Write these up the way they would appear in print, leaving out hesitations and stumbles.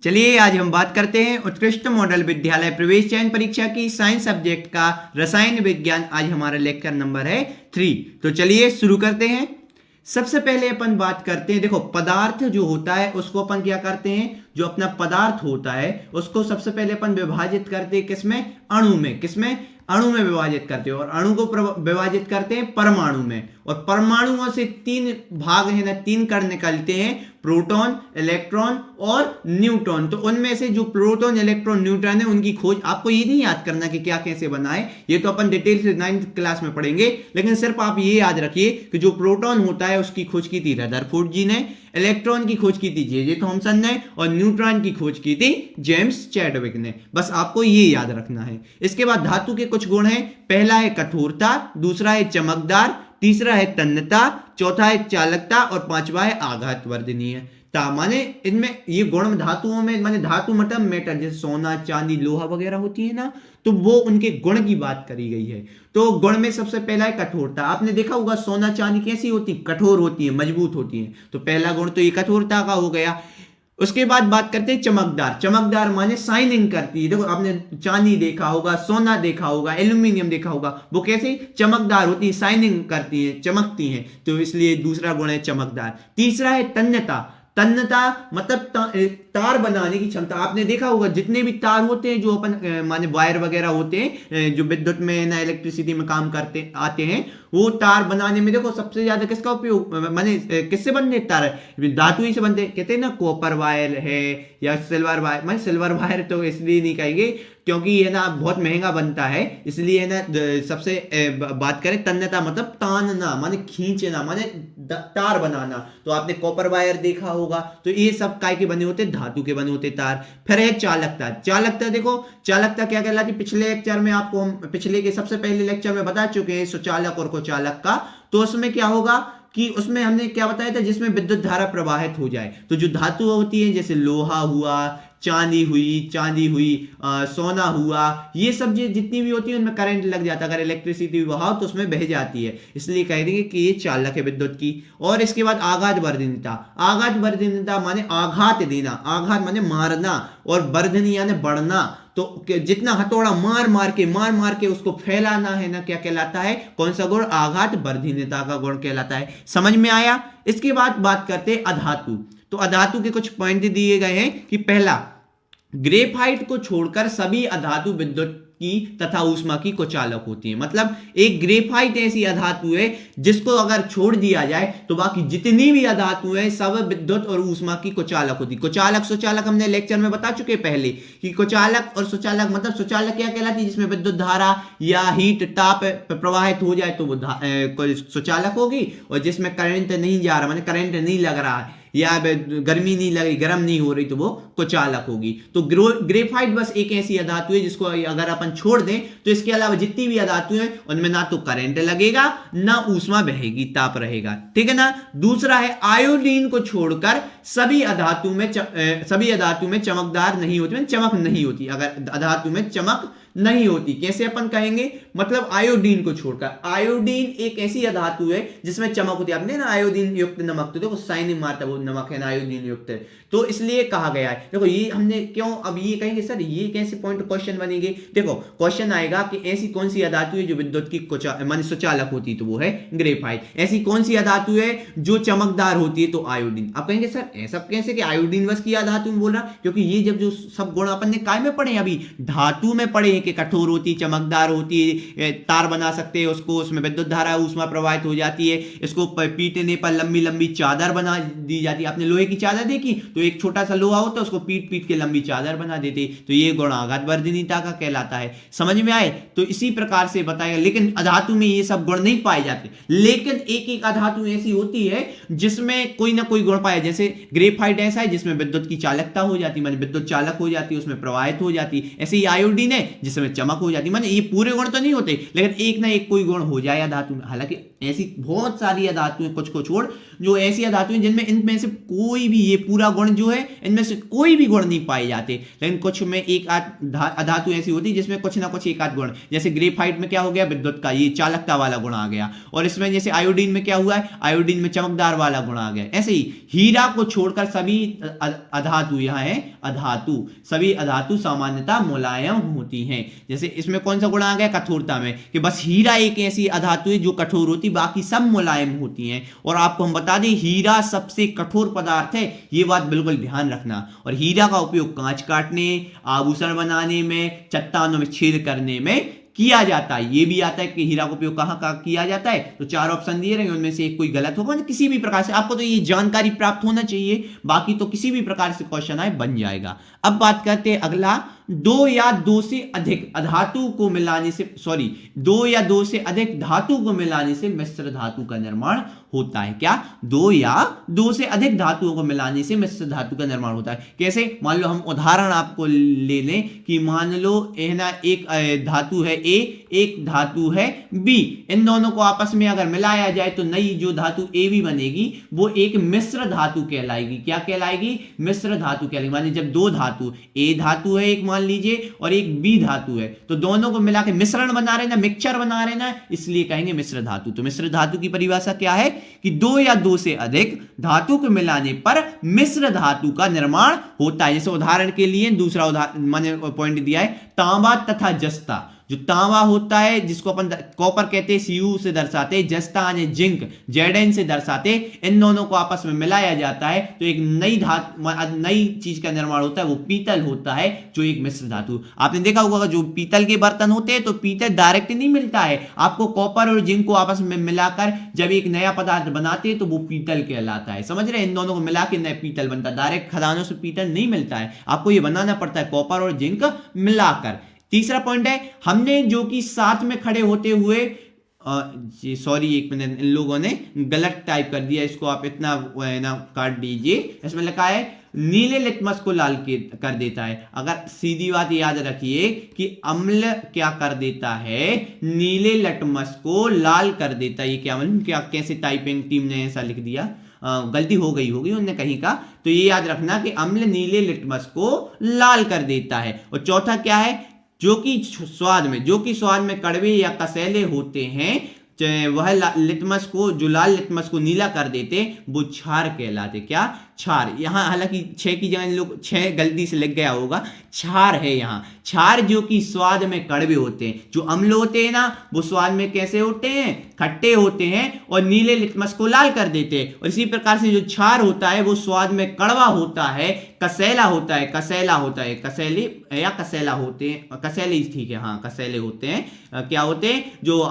चलिए आज हम बात करते हैं उत्कृष्ट मॉडल विद्यालय प्रवेश चयन परीक्षा की साइंस सब्जेक्ट का रसायन विज्ञान। आज हमारा लेक्चर नंबर है 3। तो चलिए शुरू करते हैं। सबसे पहले अपन बात करते हैं, देखो पदार्थ जो होता है उसको अपन क्या करते हैं, जो अपना पदार्थ होता है उसको सबसे पहले अपन विभाजित करते हैं किसमें, अणु में। किसमें, अणु में विभाजित करते हैं, और अणु को विभाजित करते हैं परमाणु में। और परमाणुओं से तीन भाग है ना, तीन कण निकलते हैं, प्रोटॉन, इलेक्ट्रॉन और न्यूट्रॉन। तो उनमें से जो प्रोटॉन, इलेक्ट्रॉन, न्यूट्रॉन है उनकी खोज आपको ये नहीं याद करना कि क्या कैसे बना है, ये तो अपन डिटेल से 9th क्लास में पढ़ेंगे। लेकिन सिर्फ आप ये याद रखिए कि जो प्रोटॉन होता है उसकी खोज की थी रदरफोर्ड जी ने, इलेक्ट्रॉन की खोज की थी जे थॉमसन ने, और न्यूट्रॉन की खोज की थी जेम्स चैडविक ने। बस आपको ये याद रखना है। इसके बाद धातु के कुछ गुण हैं। पहला है कठोरता, दूसरा है चमकदार, तीसरा है तन्यता, चौथा है चालकता और पांचवा है आघात वर्धनीयता। माने इनमें ये गुण धातुओं में, माने धातु मतलब मेटल, जैसे सोना, चांदी, लोहा वगैरह होती है ना, तो वो उनके गुण की बात करी गई है। तो गुण में सबसे पहला है कठोरता। आपने देखा होगा सोना चांदी कैसी होती, कठोर होती है, मजबूत होती है। तो पहला गुण तो ये कठोरता का हो गया। उसके बाद बात करते हैं चमकदार। चमकदार माने शाइनिंग करती है। देखो आपने चांदी देखा होगा, सोना देखा होगा, एल्यूमिनियम देखा होगा, वो कैसे चमकदार होती है, शाइनिंग करती है, चमकती हैं। तो इसलिए दूसरा गुण है चमकदार। तीसरा है तन्यता। तन्यता मतलब तार बनाने की क्षमता। आपने देखा होगा जितने भी तार होते हैं, जो अपन माने वायर वगैरह होते हैं, जो विद्युत में ना, इलेक्ट्रिसिटी में काम करते आते हैं, वो तार बनाने में देखो सबसे ज्यादा किसका उपयोग, माने किससे बनते तार, धातु ही से बनते। कहते हैं ना कॉपर वायर है या सिल्वर वायर। माने सिल्वर वायर तो इसलिए नहीं कहेंगे क्योंकि ये ना बहुत महंगा बनता है, इसलिए ना सबसे बात करें तन्यता मतलब तानना, माने खींचना, माने तार बनाना। तो आपने कॉपर वायर देखा होगा। तो ये सब काय के बने होते, धातु के बने होते तार। फिर है चालकता। चालकता देखो, चालकता क्या कहलाती, पिछले लेक्चर में आपको हम पिछले के सबसे पहले लेक्चर में बता चुके हैं सुचालक और कुचालक का। तो उसमें क्या होगा कि उसमें हमने क्या बताया था, जिसमें विद्युत धारा प्रवाहित हो जाए। तो जो धातु होती है, जैसे लोहा हुआ, चांदी हुई, सोना हुआ, ये सब जितनी भी होती है उनमें करंट लग जाता है। अगर इलेक्ट्रिसिटी बहाव तो उसमें बह जाती है, इसलिए कह देंगे कि ये चालक है विद्युत की। और इसके बाद आघात वर्धनीयता। आघात वर्धनीयता माने आघात देना, आघात माने मारना, और वर्धनी यानी बढ़ना। तो जितना हथौड़ा मार मार के उसको फैलाना है ना, क्या कहलाता है, कौन सा गुण, आघात वर्धनीयता का गुण कहलाता है। समझ में आया। इसके बाद बात करते हैं अधातु। तो अधातु के कुछ पॉइंट दिए गए हैं कि पहला, ग्रेफाइट को छोड़कर सभी अधातु विद्युत की तथा ऊष्मा की कुचालक होती है। मतलब एक ग्रेफाइट ऐसी अधातु है जिसको अगर छोड़ दिया जाए तो बाकी जितनी भी अधातु है सब विद्युत और ऊष्मा की कुचालक होती है। कुचालक सुचालक हमने लेक्चर में बता चुके पहले कि कुचालक और सुचालक, मतलब सुचालक क्या कहलाती है, जिसमें विद्युत धारा या हीट ताप प्रवाहित हो जाए तो वो सुचालक होगी, और जिसमें करंट नहीं जा रहा, माने करंट नहीं लग रहा है या गर्मी नहीं लगी, गर्म नहीं हो रही, तो वो कुचालक होगी। तो ग्रेफाइट बस एक ऐसी अधातु है जिसको अगर अपन छोड़ दें तो इसके अलावा जितनी भी अधातु हैं उनमें ना तो करंट लगेगा ना ऊष्मा बहेगी, ताप रहेगा। ठीक है ना। दूसरा है आयोडीन को छोड़कर सभी अधातु में चमकदार नहीं होती, चमक नहीं होती। अगर अधातु में चमक नहीं होती, कैसे अपन कहेंगे, मतलब आयोडीन को छोड़कर। आयोडीन एक ऐसी अधातु है जिसमें चमक होती है। आपने ना आयोडीन युक्त नमक, तो देखो शाइनिंग मारता है वो नमक है ना, आयोडीन युक्त है, तो इसलिए कहा गया है। देखो ये हमने क्यों, अब ये कहेंगे सर ये कैसे पॉइंट क्वेश्चन बनेंगे। देखो क्वेश्चन आएगा कि ऐसी कौन सी अधातु है जो विद्युत की माने सुचालक होती है, तो वो है ग्रेफाइट। ऐसी कौन सी अधातु है जो चमकदार होती है, तो आयोडीन। आप कहेंगे सर ऐसा कैसे कि आयोडीन बस की अधातु में बोल रहा, क्योंकि ये जब जो सब गुण अपन ने काय में पढ़े, अभी धातु में पढ़े हैं कि कठोर होती, चमकदार होती है, तार बना सकते हैं उसको, उसमें विद्युत धारा ऊष्मा प्रवाहित हो जाती है, इसको पीटने पर लंबी लंबी चादर बना दी जाती है। आपने लोहे की चादर देखी, तो एक छोटा सा लोहा होता है उसको पीट पीट के लंबी चादर बना देते, तो ये गुण आघात वर्धनीयता का कहलाता है। समझ में आए। तो इसी प्रकार से बताएगा, लेकिन अधातु में ये सब गुण नहीं पाए जाते। लेकिन एक एक अधातु ऐसी होती है जिसमें कोई ना कोई गुण पाए, जैसे ग्रेफाइट ऐसा है जिसमें विद्युत की चालकता हो जाती, मतलब विद्युत चालक हो जाती है, उसमें प्रवाहित हो जाती। ऐसे ही आयोडीन है जिसमें चमक हो जाती है। माने ये पूरे गुण तो नहीं होते, लेकिन एक ना एक कोई गुण हो जाए धातु में। हालांकि ऐसी बहुत सारी अधातुएं, कुछ को छोड़, जो ऐसी अधातुएं जिनमें इनमें से कोई भी, ये पूरा गुण जो है इनमें से कोई भी गुण नहीं पाए जाते, लेकिन कुछ में एक आध अधातु ऐसी होती है जिसमें कुछ ना कुछ एक आध गुण, जैसे ग्रेफाइट में क्या हो गया, विद्युत का ये चालकता वाला गुण आ गया, और इसमें जैसे आयोडीन में क्या हुआ है, आयोडीन में चमकदार वाला गुण आ गया। ऐसे ही हीरा को छोड़कर सभी अधातु, यहां है अधातु, सभी अधातु सामान्यतः मुलायम होती हैं। जैसे इसमें कौन सा गुण आ गया, कठोरता में, कि बस हीरा एक ऐसी अधातु है जो कठोर होती, बाकी सब मुलायम होती हैं। और आपको हम बता दें, हीरा सबसे कठोर पदार्थ है, ये बात बिल्कुल ध्यान रखना। और हीरा का उपयोग कांच काटने, आभूषण बनाने में, चट्टानों में छेद करने में किया जाता है। ये भी आता है कि हीरा का उपयोग कहां किया जाता है, तो 4 ऑप्शन दिए रहेंगे, उनमें से एक कोई गलत होगा। किसी भी प्रकार से आपको तो ये जानकारी प्राप्त होना चाहिए, बाकी तो किसी भी प्रकार से क्वेश्चन आए बन जाएगा। अब बात करते हैं अगला, 2 या 2 से अधिक धातु को मिलाने से, 2 या 2 से अधिक धातु को मिलाने से मिश्र धातु का निर्माण होता है। क्या, 2 या 2 से अधिक धातुओं को मिलाने से मिश्र धातु का निर्माण होता है। कैसे, मान लो हम उदाहरण आपको ले लें कि मान लो ना एक धातु है ए, एक धातु है बी, इन दोनों को आपस में अगर मिलाया जाए तो नई जो धातु ए बी बनेगी वो एक मिश्र धातु कहलाएगी। क्या कहलाएगी, मिश्र धातु कहलाएगी। मानिए जब 2 धातु, ए धातु है एक मान लीजिए और एक बी धातु है, तो दोनों को मिला के मिश्रण बना रहे ना, मिक्सचर बना रहे ना, इसलिए कहेंगे मिश्र धातु। तो मिश्र धातु की परिभाषा क्या है कि 2 या 2 से अधिक धातु को मिलाने पर मिश्र धातु का निर्माण होता है। जैसे उदाहरण के लिए दूसरा उदाहरण मैंने पॉइंट दिया है, तांबा तथा जस्ता। जो तांबा होता है जिसको अपन कॉपर कहते हैं, Cu से दर्शाते हैं, जस्ता यानी जिंक, Zn से दर्शाते, इन दोनों को आपस में मिलाया जाता है तो एक नई चीज का निर्माण होता है, वो पीतल होता है, जो एक मिश्र धातु। आपने देखा होगा जो पीतल के बर्तन होते हैं तो पीतल डायरेक्ट नहीं मिलता है, आपको कॉपर और जिंक को आपस में मिलाकर जब एक नया पदार्थ बनाते हैं तो वो पीतल कहलाता है। समझ रहे हैं, इन दोनों को मिला के नया पीतल बनता है। डायरेक्ट खदानों से पीतल नहीं मिलता है, आपको ये बनाना पड़ता है कॉपर और जिंक मिलाकर। तीसरा पॉइंट है, हमने जो कि साथ में खड़े होते हुए, एक मिनट, इन लोगों ने गलत टाइप कर दिया, इसको आप इतना ना काट दीजिए। इसमें लिखा है नीले लिटमस को लाल कर देता है। अगर सीधी बात याद रखिए कि अम्ल क्या कर देता है, नीले लिटमस को लाल कर देता है। ये क्या कैसे टाइपिंग टीम ने ऐसा लिख दिया, गलती हो गई होगी उनने कहीं का, तो ये याद रखना कि अम्ल नीले लिटमस को लाल कर देता है। और चौथा क्या है, जो कि स्वाद में कड़वे या कसैले होते हैं, वह लिटमस को, जो लाल लिटमस को नीला कर देते, वो क्षार कहलाते। क्या, क्षार। यहां हालांकि 6 की जगह लोग 6 गलती से लिख गया होगा, क्षार है यहाँ। क्षार जो कि स्वाद में कड़वे होते हैं, जो अम्ल होते हैं ना वो स्वाद में कैसे होते हैं, खट्टे होते हैं, और नीले लिटमस को लाल कर देते हैं। और इसी प्रकार से जो क्षार होता है वो स्वाद में कड़वा होता है, कसैला होता है, कसैले या कसैला होते हैं, कसैले ठीक है, हाँ कसैले होते हैं। क्या होते हैं, जो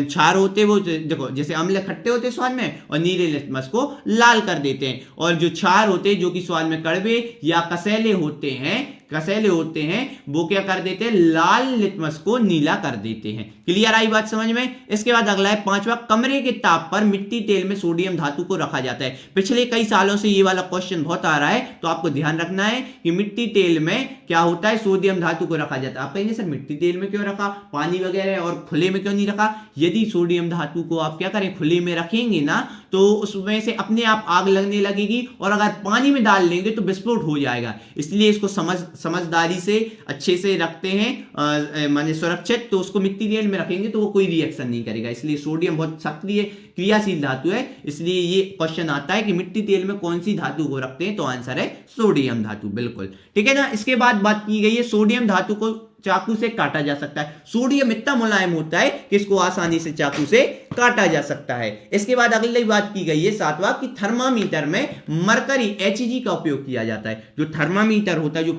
क्षार होते हैं वो देखो जैसे अम्ल खट्टे होते हैं स्वाद में, और नीले लिटमस को लाल कर देते हैं। और जो क्षार होते हैं जो कि स्वाद में कड़वे या कसैले होते हैं, वो क्या कर देते हैं, लाल लिटमस को नीला कर देते हैं। क्लियर आई बात समझ में। इसके बाद अगला है 5वां, कमरे के ताप पर मिट्टी तेल में सोडियम धातु को रखा जाता है। पिछले कई सालों से ये वाला क्वेश्चन बहुत आ रहा है, तो आपको ध्यान रखना है कि मिट्टी तेल में क्या होता है, सोडियम धातु को रखा जाता है। आप कहेंगे सर मिट्टी तेल में क्यों रखा, पानी वगैरह और खुले में क्यों नहीं रखा। यदि सोडियम धातु को आप क्या करें, खुले में रखेंगे ना, तो उसमें से अपने आप आग लगने लगेगी, और अगर पानी में डाल लेंगे तो विस्फोट हो जाएगा। इसलिए इसको समझदारी से अच्छे से रखते हैं, माने सुरक्षित, तो उसको मिट्टी तेल में रखेंगे तो वो कोई रिएक्शन नहीं करेगा। इसलिए सोडियम बहुत सक्रिय क्रियाशील धातु है, इसलिए ये क्वेश्चन आता है कि मिट्टी तेल में कौन सी धातु को रखते हैं, तो आंसर है सोडियम धातु, बिल्कुल ठीक है ना। इसके बाद बात की गई है सोडियम धातु को चाकू से काटा जा सकता है। सोडियम इतना मुलायम होता है कि इसको आसानी से चाकू से काटा जा सकता है। इसके बाद अगली बात की गई है 7वां कि थर्मामीटर में मरकरी Hg का उपयोग किया जाता है। जो थर्मामीटर होता है, जो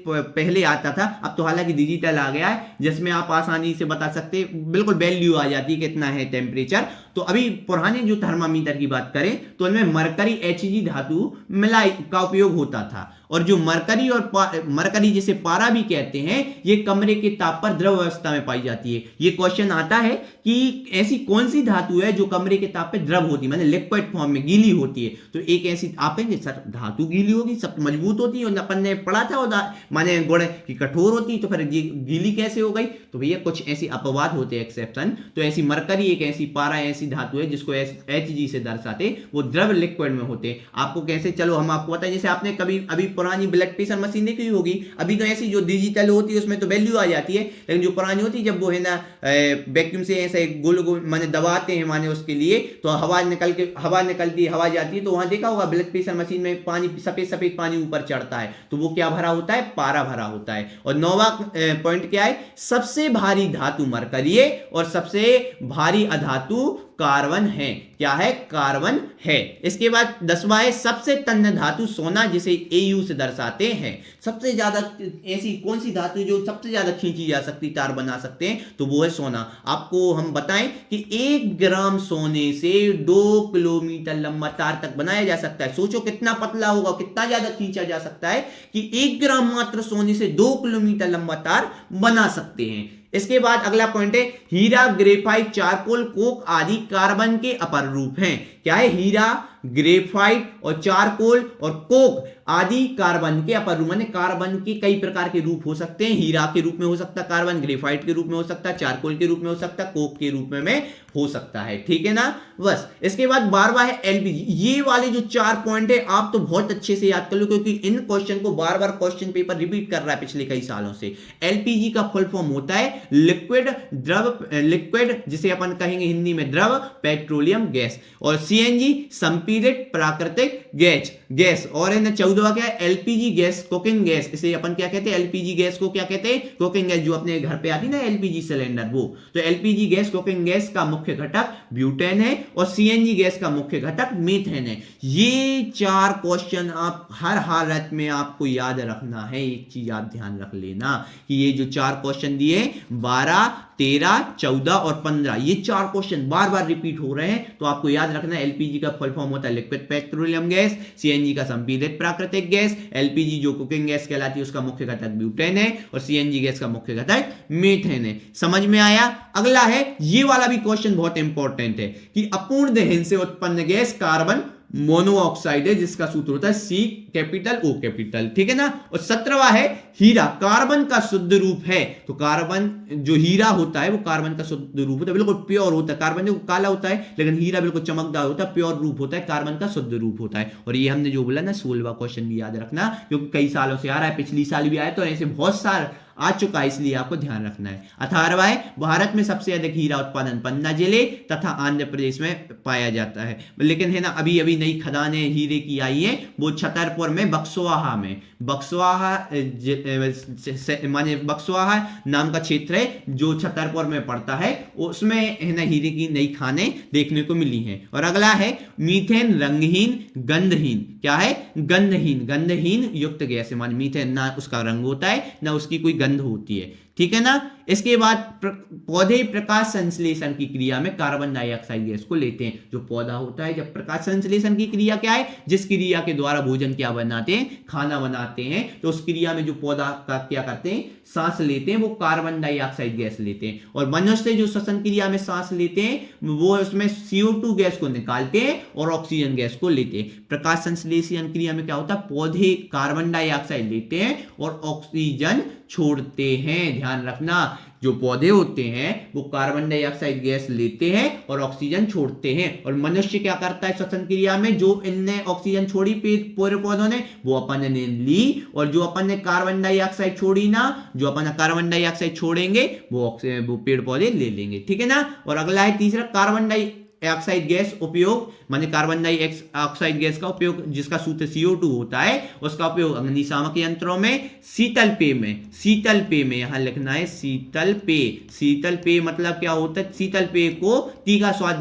पहले आता था, अब तो हालांकि डिजिटल आ गया है, जिसमें आप आसानी से बता सकते हैं, बिल्कुल वैल्यू आ जाती है कितना है टेम्परेचर। तो अभी पुराने जो थर्मामीटर की बात करें तो उनमें मरकरी Hg धातु मिलाई का उपयोग होता था। और जो मरकरी और मरकरी जिसे पारा भी कहते हैं, ये कमरे के ताप पर द्रव अवस्था में पाई जाती है। ये क्वेश्चन आता है कि ऐसी कौन सी सी धातु है जो कमरे के ताप पे द्रव होती है, माने लिक्विड फॉर्म में, गीली होती है? तो एक ऐसी, आप कहेंगे सर धातु गीली होगी, सब मजबूत होती है, और अपन ने पढ़ा था और माने गुण की कठोर होती, तो फिर गीली कैसे हो गई? तो भैया कुछ ऐसी अपवाद होते हैं, एक्सेप्शन। तो ऐसी मरकरी एक ऐसी पारा ऐसी धातु है जिसको Hg से दर्शाते, वो द्रव लिक्विड में होते हैं। आपको कैसे, चलो हम आपको बताएं, जैसे आपने कभी अभी पुरानी ब्लड प्रेशर मशीन देखी होगी, अभी तो ऐसी जो डिजिटल होती है उसमें तो वैल्यू आ जाती है, लेकिन जो पुरानी होती है जब वो है ना वैक्यूम से ऐसे गोल गोल माने दबाते हैं माने उसके लिए, तो हवा निकलती है, हवा जाती है, तो वहां देखा होगा ब्लड प्रेशर मशीन में पानी, सफेद सफेद पानी ऊपर चढ़ता है, तो वो क्या भरा होता है? पारा भरा होता है। और 9वां पॉइंट क्या है? सबसे भारी धातु मरकरी है और सबसे भारी अधातु कार्बन है। क्या है? कार्बन है। इसके बाद 10वां है सबसे तन्य धातु सोना, जिसे Au से दर्शाते हैं। सबसे ज्यादा ऐसी कौन सी धातु जो सबसे ज्यादा खींची जा सकती, तार बना सकते हैं, तो वो है सोना। आपको हम बताएं कि 1 ग्राम सोने से 2 किलोमीटर लंबा तार तक बनाया जा सकता है। सोचो कितना पतला होगा, कितना ज्यादा खींचा जा सकता है कि 1 ग्राम मात्र सोने से 2 किलोमीटर लंबा तार बना सकते हैं। इसके बाद अगला पॉइंट है हीरा, ग्रेफाइट, चारकोल, कोक आदि कार्बन के अपर रूप हैं। क्या है? हीरा, ग्रेफाइट और चारकोल और कोक आदि कार्बन के अपर रूप, माने कार्बन के कई प्रकार के रूप हो सकते हैं। हीरा के रूप में हो सकता है कार्बन, ग्रेफाइट के रूप में हो सकता है, चारकोल के रूप में हो सकता है, कोक के रूप में हो सकता है। ठीक है ना? बस। इसके बाद 12वां है एलपीजी। ये वाले जो 4 पॉइंट है आप तो बहुत अच्छे से याद कर लो, क्योंकि इन क्वेश्चन को बार बार क्वेश्चन पेपर रिपीट कर रहा है पिछले कई सालों से। एलपीजी का फुल फॉर्म होता है लिक्विड द्रव, लिक्विड जिसे अपन कहेंगे हिंदी में द्रव पेट्रोलियम गैस, और सीएनजी संपीड़ित प्राकृतिक गैस। और है ना 14वां क्या है? LPG gas, cooking gas. इसे अपन क्या कहते हैं? एलपीजी गैस को क्या कहते हैं? Cooking gas. जो अपने घर पे आती ना एलपीजी सिलेंडर, वो। तो एलपीजी गैस, कुकिंग गैस का मुख्य घटक ब्यूटेन है और सीएनजी गैस का मुख्य घटक मीथेन है। ये 4 क्वेश्चन आप हर हालत में आपको याद रखना है। एक चीज आप ध्यान रख लेना कि ये जो 4 क्वेश्चन दिए 12, 13, 14 और 15, ये 4 क्वेश्चन बार बार रिपीट हो रहे हैं, तो आपको याद रखना है एलपीजी का फुल फॉर्म होता है लिक्विड पेट्रोलियम गैस, सीएनजी का संपीड़ित प्राकृतिक गैस, एलपीजी जो कुकिंग गैस कहलाती है उसका मुख्य घटक ब्यूटेन है और सीएनजी गैस का मुख्य घटक मीथेन है। समझ में आया? अगला है, ये वाला भी क्वेश्चन बहुत इंपॉर्टेंट है कि अपूर्ण दहन से उत्पन्न गैस कार्बन मोनोऑक्साइड है, जिसका सूत्र होता है CO। ठीक है ना? और 17वां है हीरा, कार्बन का शुद्ध रूप है। तो कार्बन जो हीरा होता है वो कार्बन का शुद्ध रूप होता है, बिल्कुल प्योर होता है। कार्बन जो काला होता है, लेकिन हीरा बिल्कुल चमकदार होता है, प्योर रूप होता है, कार्बन का शुद्ध रूप होता है। और ये हमने जो बोला ना 16वां क्वेश्चन भी याद रखना, क्योंकि कई सालों से आ रहा है, पिछली साल भी आया, तो ऐसे बहुत सारे आ चुका है, इसलिए आपको ध्यान रखना है। 18वां है भारत में सबसे अधिक हीरा उत्पादन पन्ना जिले तथा आंध्र प्रदेश में पाया जाता है। लेकिन है ना अभी अभी नई खदानें हीरे की आई है, वो छतरपुर में बक्सवाहा में, माने बक्सवाहा नाम का क्षेत्र है जो छतरपुर में पड़ता है, उसमें है ना हीरे की नई खानें देखने को मिली हैं। और अगला है मीथेन, रंगहीन, गंधहीन। क्या है? गंधहीन युक्त गैस है, माने मीथेन ना उसका रंग होता है ना उसकी कोई गंध होती है। ठीक है ना? इसके बाद पौधे प्रकाश संश्लेषण की क्रिया में कार्बन डाइऑक्साइड गैस को लेते हैं। जो पौधा होता है, जब प्रकाश संश्लेषण की क्रिया क्या है? जिस क्रिया के द्वारा भोजन क्या बनाते हैं? खाना बनाते हैं। तो उस क्रिया में जो पौधा का क्या करते हैं? सांस लेते हैं, वो कार्बन डाइऑक्साइड गैस लेते हैं। और मनुष्य जो श्वसन क्रिया में सांस लेते हैं वो उसमें CO2 गैस को निकालते हैं और ऑक्सीजन गैस को लेते हैं। प्रकाश संश्लेषण क्रिया में क्या होता है? पौधे कार्बन डाइऑक्साइड लेते हैं और ऑक्सीजन छोड़ते हैं। ध्यान रखना, जो पौधे होते हैं वो कार्बन डाइऑक्साइड गैस लेते हैं और ऑक्सीजन छोड़ते हैं। और मनुष्य क्या करता है श्वसन क्रिया में? जो इनने ऑक्सीजन छोड़ी पूरे पौधों ने, वो अपन ने ली, और जो अपन ने कार्बन डाइऑक्साइड छोड़ी ना, जो अपन कार्बन डाइऑक्साइड छोड़ेंगे वो पेड़ पौधे ले लेंगे। ठीक है ना? और अगला है तीसरा, कार्बन डाइऑक्साइड गैस उपयोग, माने कार्बन डाइऑक्साइड गैस का उपयोग जिसका सूत्र CO2 होता है, उसका उपयोग अग्निशामक यंत्रों में, शीतल पेय में यहां लिखना है शीतल पेय मतलब क्या होता है? शीतल पेय को तीखा स्वाद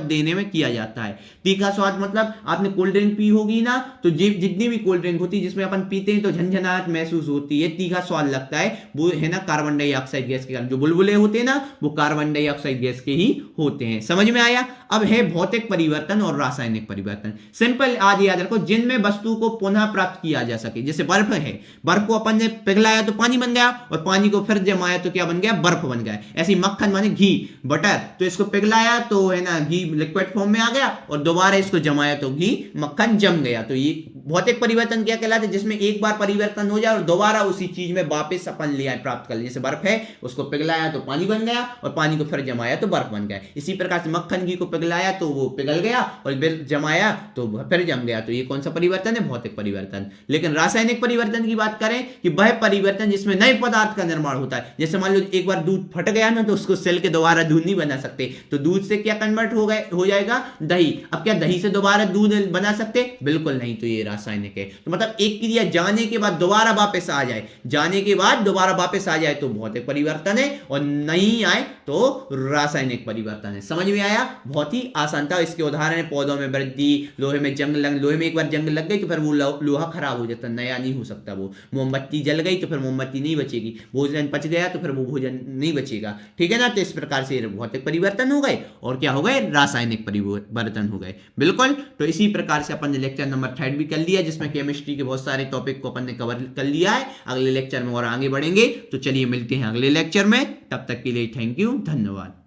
देने में किया जाता है। तीखा स्वाद मतलब आपने कोल्ड ड्रिंक पी होगी ना, तो जितनी भी कोल्ड ड्रिंक होती है जिसमें अपन पीते हैं तो झंझनाहट महसूस होती है, तीखा स्वाद लगता है, वो है ना कार्बन डाइऑक्साइड गैस के कारण। जो बुलबुले होते हैं ना, वो कार्बन डाइऑक्साइड गैस के ही होते हैं। समझ में आया? अब है भौतिक परिवर्तन और रासायनिक परिवर्तन। सिंपल आज याद रखो, जिनमें वस्तु को पुनः प्राप्त किया जा सके। जैसे बर्फ है, बर्फ को अपन ने पिघलाया तो पानी बन गया, और पानी को फिर जमाया तो क्या बन गया? बर्फ बन गया। ऐसे ही मक्खन माने घी, बटर, तो इसको पिघलाया तो है ना घी लिक्विड फॉर्म में आ गया, और दोबारा इसको जमाया तो घी मक्खन जम गया। तो ये भौतिक परिवर्तन क्या कहलाता है? जिसमें एक बार परिवर्तन हो जाए और दोबारा उसी चीज में वापस अपन ले आए, प्राप्त कर ले। जैसे बर्फ है, उसको पिघलाया तो पानी बन गया, और पानी को फिर जमाया तो बर्फ बन गया। इसी प्रकार से मक्खन घी को पिघलाया तो वो पिघल गया, और फिर जमाया तो फिर जम गया। तो ये कौन सा परिवर्तन है? भौतिक परिवर्तन। लेकिन रासायनिक परिवर्तन की बात करें कि वह परिवर्तन जिसमें नए पदार्थ का निर्माण होता है। जैसे मान लो एक बार दूध फट गया ना, तो उसको सेल के दोबारा दूध नहीं बना सकते, तो दूध से क्या कन्वर्ट हो जाएगा? दही। अब क्या दही से दोबारा दूध बना सकते? बिल्कुल नहीं। तो ये रासायनिक है। तो मतलब एक क्रिया जाने के बाद दोबारा वापस आ जाए, जाने के बाद दोबारा वापस आ जाए तो भौतिक परिवर्तन है, और नहीं आए तो रासायनिक परिवर्तन है। समझ में आया? बहुत ही आसान था। इसके उदाहरण है पौधों में वृद्धि, लोहे में जंग लग, लोहे में एक बार जंग लग गई तो फिर वो लोहा खराब हो जाता, नया नहीं हो सकता। वो मोमबत्ती जल गई तो फिर मोमबत्ती नहीं बचेगी, भोजन पच गया तो फिर वो भोजन नहीं बचेगा। ठीक है ना? तो इस प्रकार से भौतिक परिवर्तन हो गए, और क्या हो गए? रासायनिक परिवर्तन हो गए। बिल्कुल। तो इसी प्रकार से अपन ने लेक्चर नंबर 3 भी कर लिया, जिसमें केमिस्ट्री के बहुत सारे टॉपिक को अपन ने कवर कर लिया है। अगले लेक्चर में और आगे बढ़ेंगे। तो चलिए मिलते हैं अगले लेक्चर में, तब तक के लिए थैंक यू, धन्यवाद।